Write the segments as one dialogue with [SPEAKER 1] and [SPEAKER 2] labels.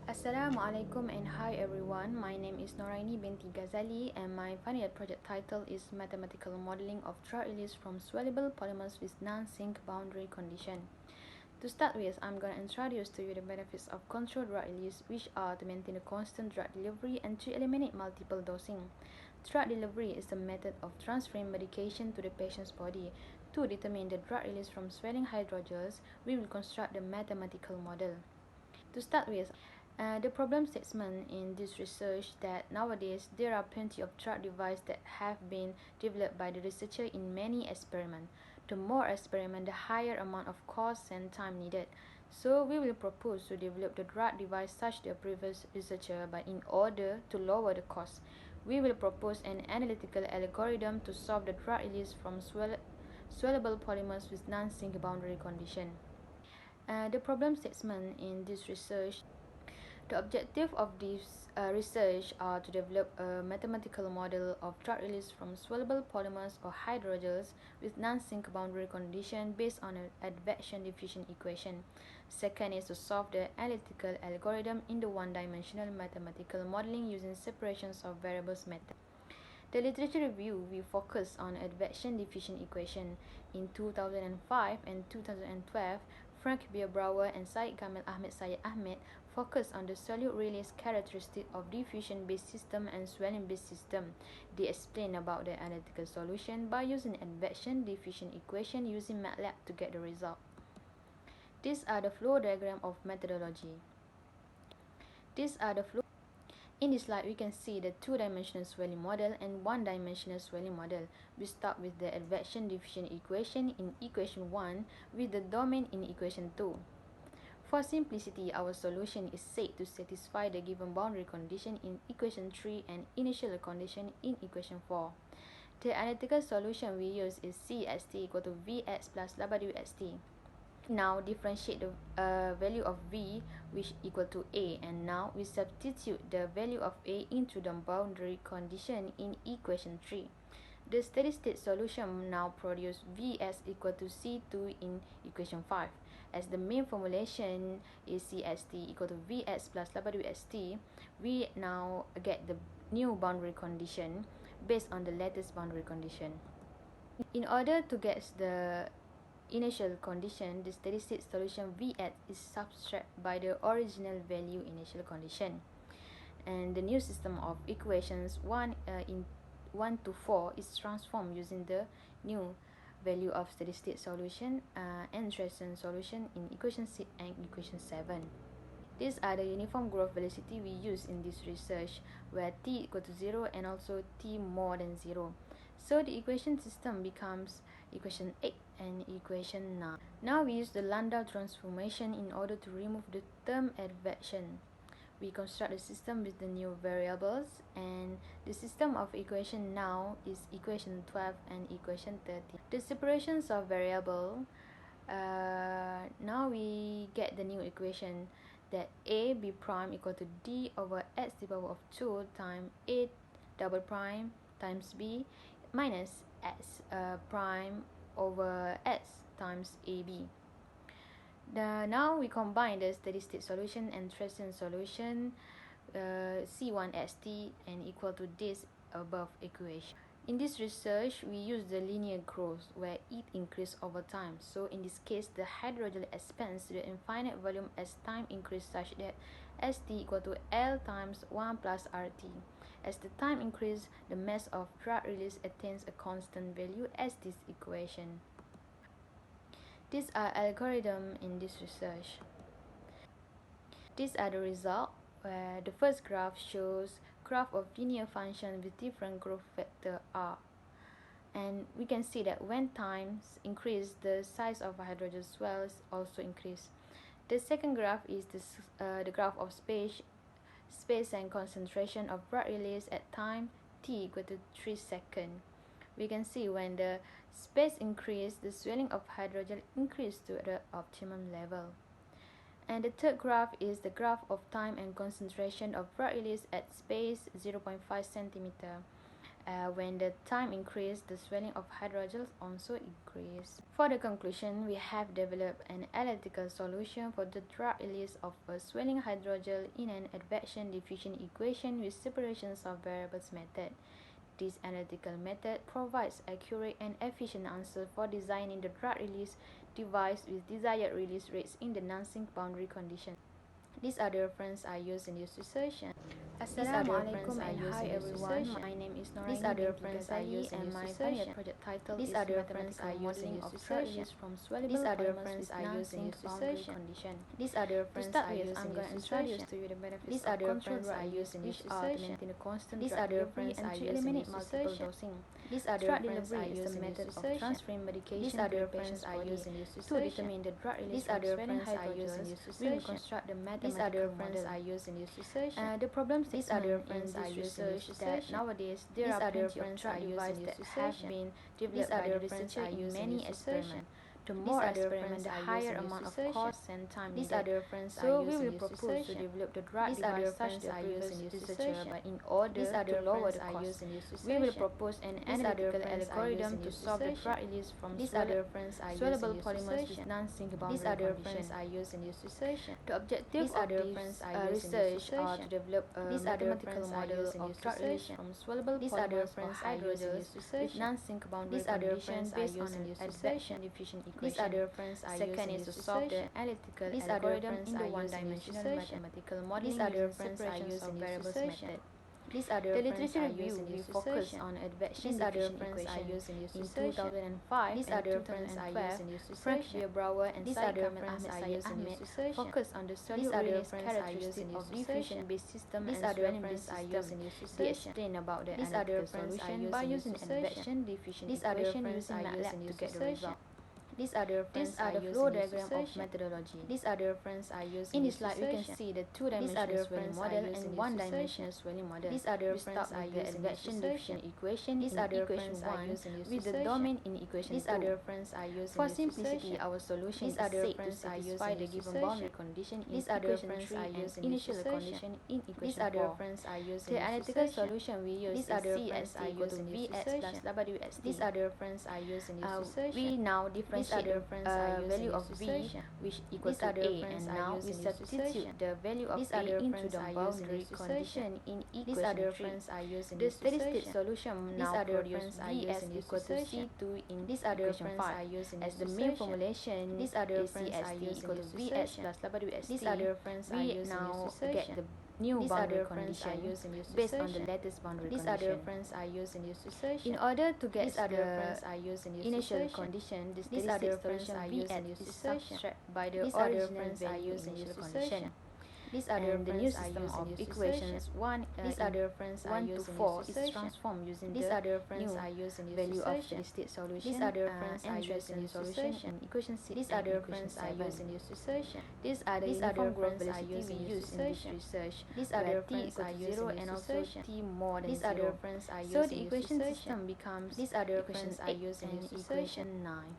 [SPEAKER 1] Assalamualaikum and hi everyone. My name is Noraini binti Ghazali and my final year project title is Mathematical Modeling of Drug Release from Soluble Polymers with Non-Sink Boundary Condition. To start with, I'm going to introduce to you the benefits of controlled drug release, which are to maintain a constant drug delivery and to eliminate multiple dosing. Drug delivery is the method of transferring medication to the patient's body. To determine the drug release from swelling hydrogels, we will construct the mathematical model. To start with, the problem statement in this research that nowadays there are plenty of drug devices that have been developed by the researcher in many experiments. The more experiment, the higher amount of cost and time needed. So we will propose to develop the drug device such the previous researcher, but in order to lower the cost, we will propose an analytical algorithm to solve the drug release from swellable polymers with non-sink boundary condition. The problem statement in this research. The objective of this research are to develop a mathematical model of drug release from swellable polymers or hydrogels with non-sink boundary condition based on an advection diffusion equation. Second is to solve the analytical algorithm in the one-dimensional mathematical modeling using separations of variables method. The literature review we focus on advection diffusion equation. In 2005 and 2012, Frank Bierbauer and Syed Kamil Ahmed Syed Ahmed focused on the solute release characteristic of diffusion-based system and swelling-based system. They explain about the analytical solution by using advection diffusion equation using MATLAB to get the result. These are the flow diagram of methodology. In this slide, we can see the two-dimensional swelling model and one-dimensional swelling model. We start with the advection diffusion equation in equation 1 with the domain in equation 2. For simplicity, our solution is said to satisfy the given boundary condition in equation 3 and initial condition in equation 4. The analytical solution we use is CST equal to Vx plus WXT. Now differentiate the value of V which equal to A, and now we substitute the value of A into the boundary condition in equation 3. The steady state solution now produce Vs equal to C2 in equation 5. As the main formulation is CST equal to Vx plus WXT, we now get the new boundary condition based on the latest boundary condition. In order to get the initial condition, the steady state solution Vx is subtracted by the original value initial condition. And the new system of equations 1 to 4 is transformed using the new value of steady state solution and Dresden solution in equation 6 and equation 7. These are the uniform growth velocity we use in this research, where t equal to 0 and also t more than 0. So the equation system becomes equation 8 and equation 9. Now we use the Landau transformation in order to remove the term advection. We construct the system with the new variables, and the system of equation now is equation 12 and equation 13. The separations of variable, now we get the new equation that a b prime equal to d over x to the power of 2 times a double prime times b minus x prime over x times ab. Now we combine the steady state solution and Dresden solution, C1st and equal to this above equation. In this research, we use the linear growth where it increases over time. So in this case, the hydrogel expands to the infinite volume as time increases, such that St equal to L times 1 plus RT. As the time increases, the mass of drug release attains a constant value as this equation. These are algorithms in this research. These are the results, where the first graph shows graph of linear function with different growth factor R. And we can see that when times increase, the size of hydrogen swells also increase. The second graph is the graph of space and concentration of drug release at time t equal to 3 seconds. We can see when the space increase, the swelling of hydrogel increase to the optimum level. And the third graph is the graph of time and concentration of drug release at space 0.5 centimeter. When the time increases, the swelling of hydrogels also increases. For the conclusion, we have developed an analytical solution for the drug release of a swelling hydrogel in an advection diffusion equation with separations of variables method. This analytical method provides accurate and efficient answer for designing the drug release device with desired release rates in the non-sink boundary condition. These are the references I use in this session. Assalamualaikum and hi everyone. My name is Noraini binti Ghazali and my final project title is Mathematical Modeling of Drug Release from Swellable Polymers with Non-Sink Boundary Condition. To start with, I'm going to introduce to you the benefits of controlled drug release, which are to maintain a constant drug delivery and to eliminate multiple dosing. Drug delivery is the method of transferring medication to the patient's body. To determine the drug release from swelling hydrogels, we will construct the mathematical model. The problem states in this research that nowadays there are plenty of drug devices that have been developed by the researcher in many experiments. The more experiment, the higher amount of cost and time needed. So we will propose to develop the drug device such the previous researcher, but in order to lower the cost, we will propose an analytical algorithm to solve the drug release from swellable polymers with non-sink boundary condition. The objective of this research are to develop a mathematical model of drug release from swellable polymers or hydrogels with non-sink boundary condition based on an advection diffusion equation. Second is to solve the analytical algorithm in the one-dimensional mathematical modeling using separations of variables method. The literature review we focus on advection diffusion equation. In 2005 and 2012, Frank Brouwer and Syed Kamil Ahmed Ahmed focused on the solute release characteristic of diffusion-based system and swelling-based system. They explain about the analytical solution by using advection diffusion equation using MATLAB to get the result. These are the flow diagram of methodology. In this slide, we can see the two-dimensional swelling model and one-dimensional swelling model. We start with the advection diffusion equation in equation 1 with the domain in equation 2. For simplicity, our solution is said to satisfy the given boundary condition in equation 3 and initial condition in equation 4. The analytical solution we use is CST equal to VX plus WST. We now differentiate the value of V, which equals to A, and now we substitute the value of A into the boundary condition in equation 3. The steady state solution now produces Vs equal to C2 in equation 5. As the main formulation is CST equal to Vs plus WST, we now get the new boundary condition based on the latest boundary condition. In order to get the initial condition, the steady state solution Vx is subtracted by the original value initial condition. And the new system of equations 1 to 4 is transformed using the new value of steady state solution and Dresden solution and equation 6 and equation 7. These are the uniform growth velocity we use in this research, where t equals to 0 and also t more than 0. So the equation system becomes equation 8 and equation 9.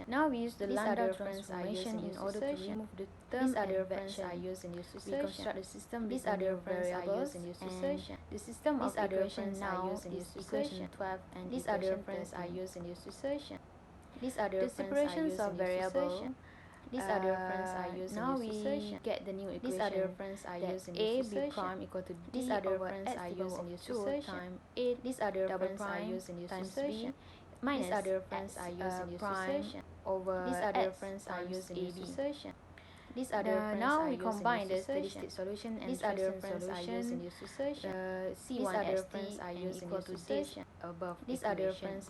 [SPEAKER 1] Now we use the lambda transformation in order to remove the term advection. We construct the system with the variables, and the system of equation now is equation 12 and equation 13. The separations of variable. Now we get the new equation that a b prime equal to d over x to the power of 2 times a double prime times b minus x prime over x times ab. Now we combine the steady state solution and Dresden solution, C1ST and equal to this above equation.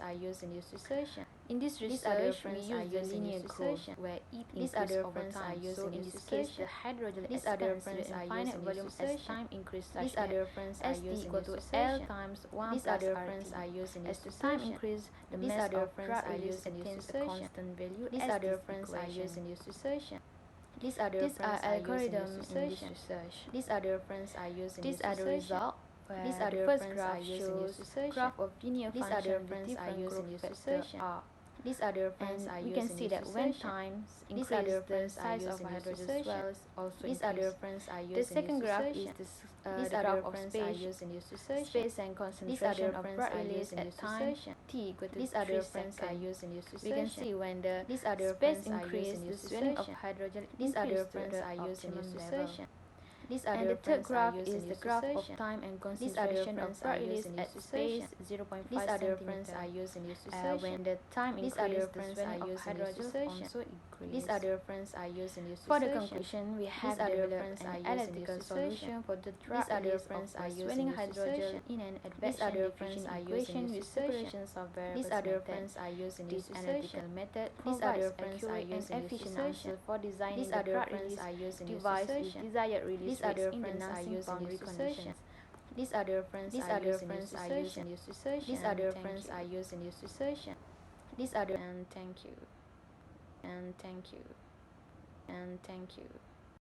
[SPEAKER 1] In this research, we use the linear growth where it increases over time. So in this case, the hydrogel expands with infinite volume as time increases such that ST equal to L times 1 plus RT. As the time increases, the mass of drug release attains a constant value as this equation. These are algorithms in this research. These are the results, where the first graph shows graph of linear function with different growth factor R. These are the references we can see that when times increase, the size of hydrogen swells also increase. The second graph is the graph of space and concentration of drug release at time t equal to 3 seconds. We can see when the space increase, the swelling of hydrogen increase to the optimum level. And the third graph is the graph of time and concentration of drug release at space 0.5 centimeter. When the time increases, the swelling of hydrogen also increases. For the conclusion, we have developed an analytical solution for the drug release of swelling hydrogen in an advection diffusion equation with separations of variables method. This analytical method provides accurate and efficient answer for designing the drug release device with desired release rates in the Nansing boundary conditions. These are the references I use in this research. And thank you.